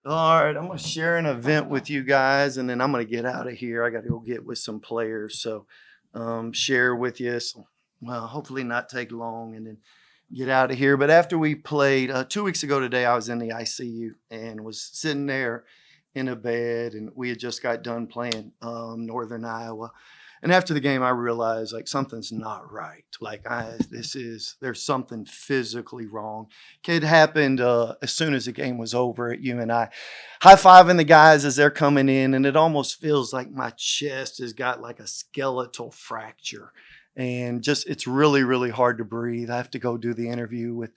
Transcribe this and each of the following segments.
All right, I'm gonna share an event with you guys, and then I'm gonna get out of here. I got to go get with some players, so share with you. So, well, hopefully not take long, and then get out of here. But after we played 2 weeks ago today, I was in the ICU and was sitting there in a bed, and we had just got done playing Northern Iowa. And after the game, I realized like something's not right. Like there's something physically wrong. It happened as soon as the game was over at UNI. High fiving the guys as they're coming in, and it almost feels like my chest has got like a skeletal fracture. And just, it's really, really hard to breathe. I have to go do the interview with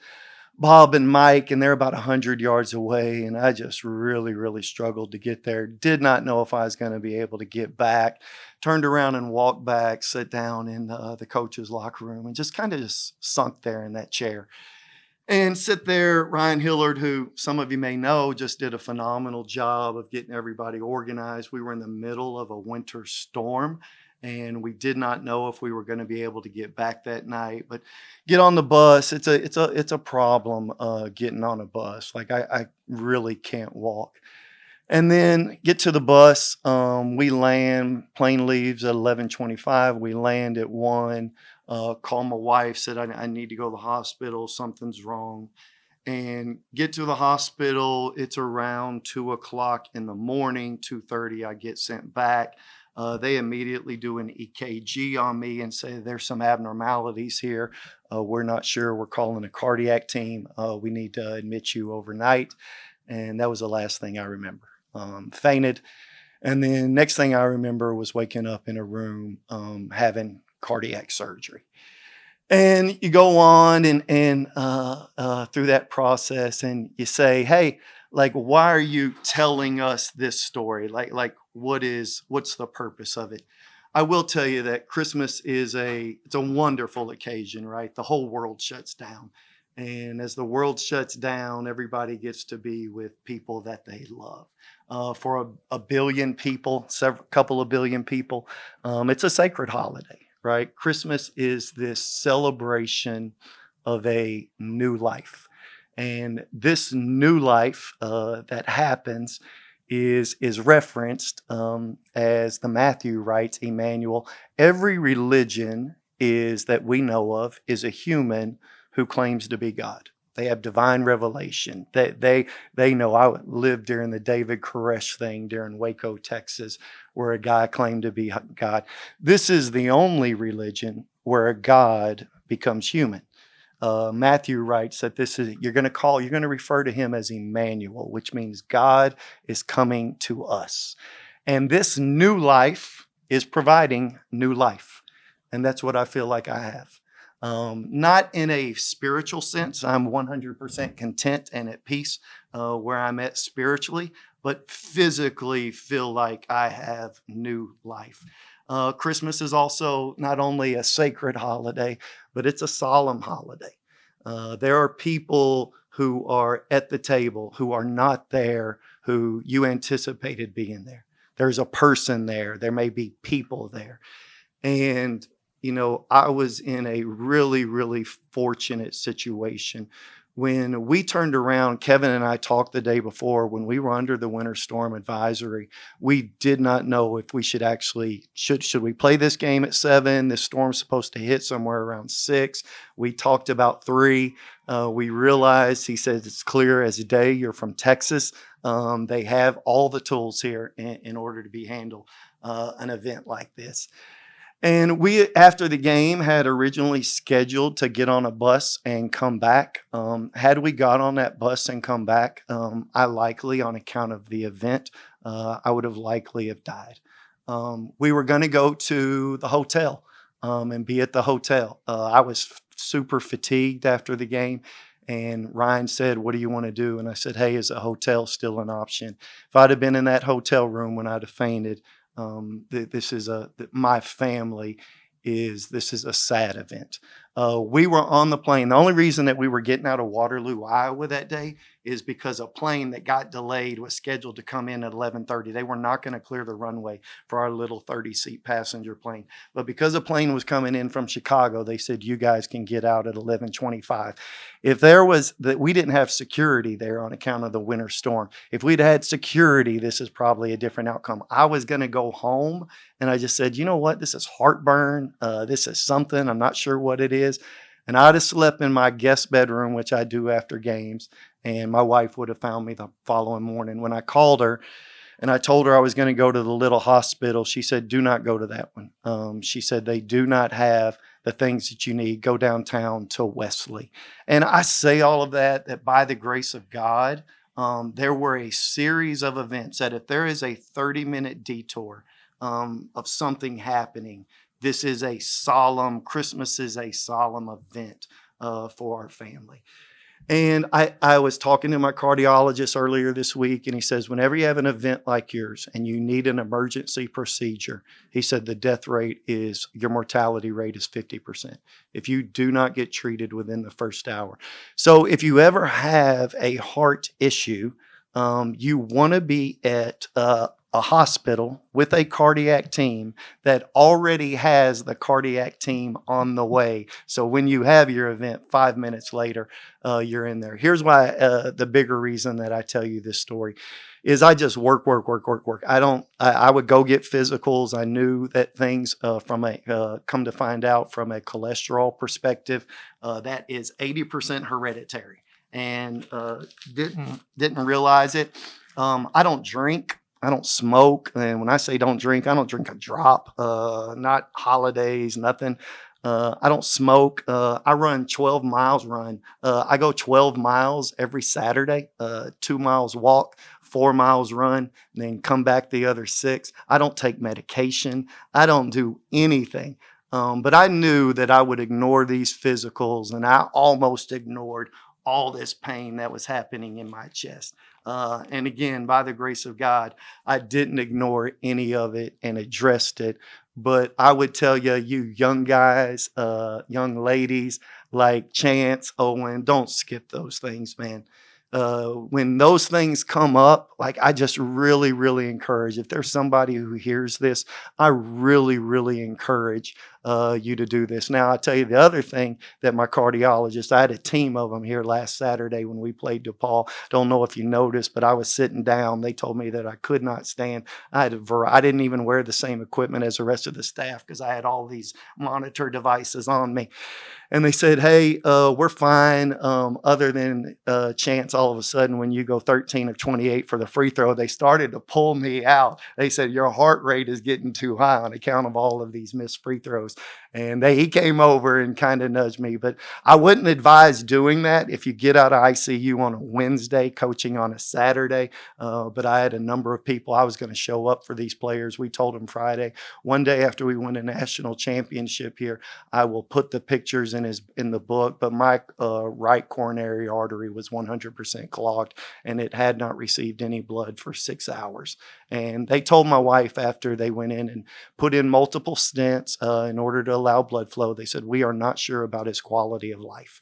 Bob and Mike, and they're about 100 yards away. And I just really, really struggled to get there. Did not know if I was going to be able to get back. Turned around and walked back, sit down in the coach's locker room, and just kind of just sunk there in that chair. And sit there, Ryan Hillard, who some of you may know, just did a phenomenal job of getting everybody organized. We were in the middle of a winter storm, and we did not know if we were going to be able to get back that night. But get on the bus. It's a problem getting on a bus. Like I really can't walk. And then get to the bus. We land. Plane leaves at 11:25. We land at 1. Call my wife. Said I need to go to the hospital. Something's wrong. And get to the hospital. It's around 2 o'clock in the morning. 2:30. I get sent back. They immediately do an EKG on me and say there's some abnormalities here. We're not sure. We're calling a cardiac team. We need to admit you overnight. And that was the last thing I remember. Fainted. And then next thing I remember was waking up in a room having cardiac surgery. And you go on and through that process, and you say, "Hey, like, why are you telling us this story? Like, what's the purpose of it?" I will tell you that Christmas it's a wonderful occasion, right? The whole world shuts down, and as the world shuts down, everybody gets to be with people that they love. For a billion people, several couple of billion people, it's a sacred holiday, right? Christmas is this celebration of a new life. And this new life that happens is referenced as the Matthew writes, Emmanuel. Every religion is that we know of is a human who claims to be God. They have divine revelation. They know. I lived during the David Koresh thing during Waco, Texas, where a guy claimed to be God. This is the only religion where a God becomes human. Matthew writes that you're going to refer to him as Emmanuel, which means God is coming to us. And this new life is providing new life. And that's what I feel like I have. Not in a spiritual sense. I'm 100% content and at peace where I'm at spiritually, but physically feel like I have new life. Christmas is also not only a sacred holiday, but it's a solemn holiday. There are people who are at the table who are not there, who you anticipated being there. There's a person there. There may be people there. And, I was in a really, really fortunate situation. When we turned around, Kevin and I talked the day before when we were under the winter storm advisory. We did not know if we should we play this game at 7. This storm's supposed to hit somewhere around 6. We talked about 3. We realized, he said, it's clear as day. You're from Texas. They have all the tools here in order to be handle an event like this. And we, after the game, had originally scheduled to get on a bus and come back. Had we got on that bus and come back, I likely, on account of the event, I would have likely have died. We were going to go to the hotel and be at the hotel. I was super fatigued after the game. And Ryan said, "What do you want to do?" And I said, "Hey, is a hotel still an option?" If I'd have been in that hotel room when I'd have fainted, this is my family this is a sad event. We were on the plane. The only reason that we were getting out of Waterloo, Iowa that day is because a plane that got delayed was scheduled to come in at 11:30. They were not going to clear the runway for our little 30-seat passenger plane. But because a plane was coming in from Chicago, they said, you guys can get out at 11:25. If there was that, we didn't have security there on account of the winter storm. If we'd had security, this is probably a different outcome. I was going to go home, and I just said, you know what? This is heartburn. This is something. I'm not sure what it is. And I'd have slept in my guest bedroom, which I do after games, and my wife would have found me the following morning. When I called her and I told her I was going to go to the little hospital, she said, do not go to that one. She said, they do not have the things that you need. Go downtown to Wesley. And I say all of that by the grace of God, there were a series of events that if there is a 30-minute detour of something happening, this is a solemn, Christmas is a solemn event for our family. And I was talking to my cardiologist earlier this week, and he says, whenever you have an event like yours and you need an emergency procedure, he said the death rate is, your mortality rate is 50% if you do not get treated within the first hour. So if you ever have a heart issue, you want to be at a hospital with a cardiac team that already has the cardiac team on the way. So when you have your event 5 minutes later, you're in there. Here's why the bigger reason that I tell you this story is I just work. I would go get physicals. I knew that things from a come to find out from a cholesterol perspective, that is 80% hereditary, and didn't realize it. I don't drink. I don't smoke. And when I say don't drink, I don't drink a drop, not holidays, nothing. I don't smoke. I run 12 miles run. I go 12 miles every Saturday, 2 miles walk, 4 miles run, and then come back the other 6. I don't take medication. I don't do anything. But I knew that I would ignore these physicals, and I almost ignored all this pain that was happening in my chest. And again, by the grace of God, I didn't ignore any of it and addressed it. But I would tell you, you young guys, young ladies like Chance, Owen, don't skip those things, man. When those things come up, like I just really, really encourage, if there's somebody who hears this, I really, really encourage you to do this. Now, I'll tell you the other thing that my cardiologist, I had a team of them here last Saturday when we played DePaul. Don't know if you noticed, but I was sitting down. They told me that I could not stand. I didn't even wear the same equipment as the rest of the staff because I had all these monitor devices on me. And they said, hey, we're fine. Other than Chance, all of a sudden, when you go 13 of 28 for the free throw, they started to pull me out. They said, your heart rate is getting too high on account of all of these missed free throws. And he came over and kind of nudged me. But I wouldn't advise doing that if you get out of ICU on a Wednesday, coaching on a Saturday. But I had a number of people. I was going to show up for these players. We told them Friday. One day after we win a national championship here, I will put the pictures in the book. But my right coronary artery was 100% clogged, and it had not received any blood for 6 hours. And they told my wife after they went in and put in multiple stents in order to allow blood flow, they said, we are not sure about his quality of life.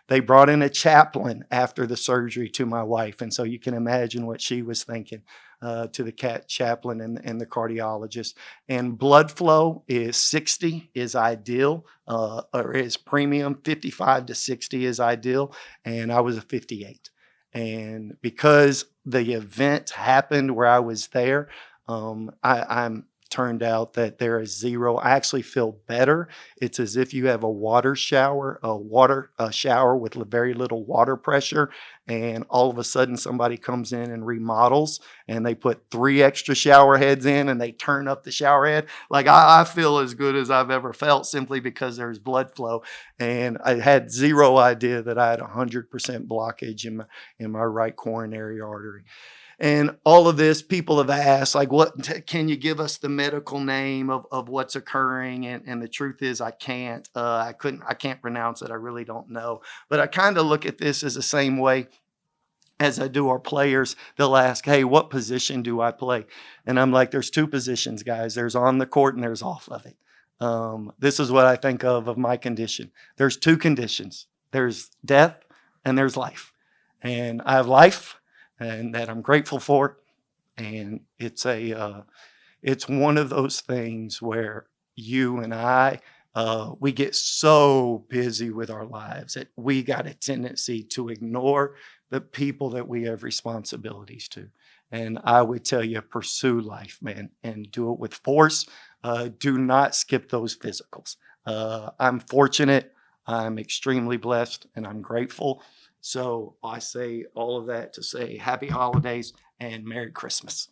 They brought in a chaplain after the surgery to my wife. And so you can imagine what she was thinking to the chaplain and the cardiologist. And blood flow is 60 is ideal, or is premium. 55 to 60 is ideal. And I was a 58. And because the event happened where I was there, I'm turned out that there is zero. I actually feel better. It's as if you have a shower with very little water pressure, and all of a sudden somebody comes in and remodels and they put 3 extra shower heads in and they turn up the shower head. Like I feel as good as I've ever felt simply because there's blood flow. And I had zero idea that I had 100% blockage in my right coronary artery. And all of this, people have asked, like, what can you give us the medical name of what's occurring? And the truth is, I can't. I can't pronounce it. I really don't know. But I kind of look at this as the same way as I do our players. They'll ask, hey, what position do I play? And I'm like, there's 2 positions, guys. There's on the court and there's off of it. This is what I think of my condition. There's two conditions. There's death and there's life. And I have life, and that I'm grateful for. And it's one of those things where you and I, we get so busy with our lives that we got a tendency to ignore the people that we have responsibilities to. And I would tell you, pursue life, man, and do it with force. Do not skip those physicals. I'm fortunate. I'm extremely blessed, and I'm grateful. So I say all of that to say happy holidays and Merry Christmas.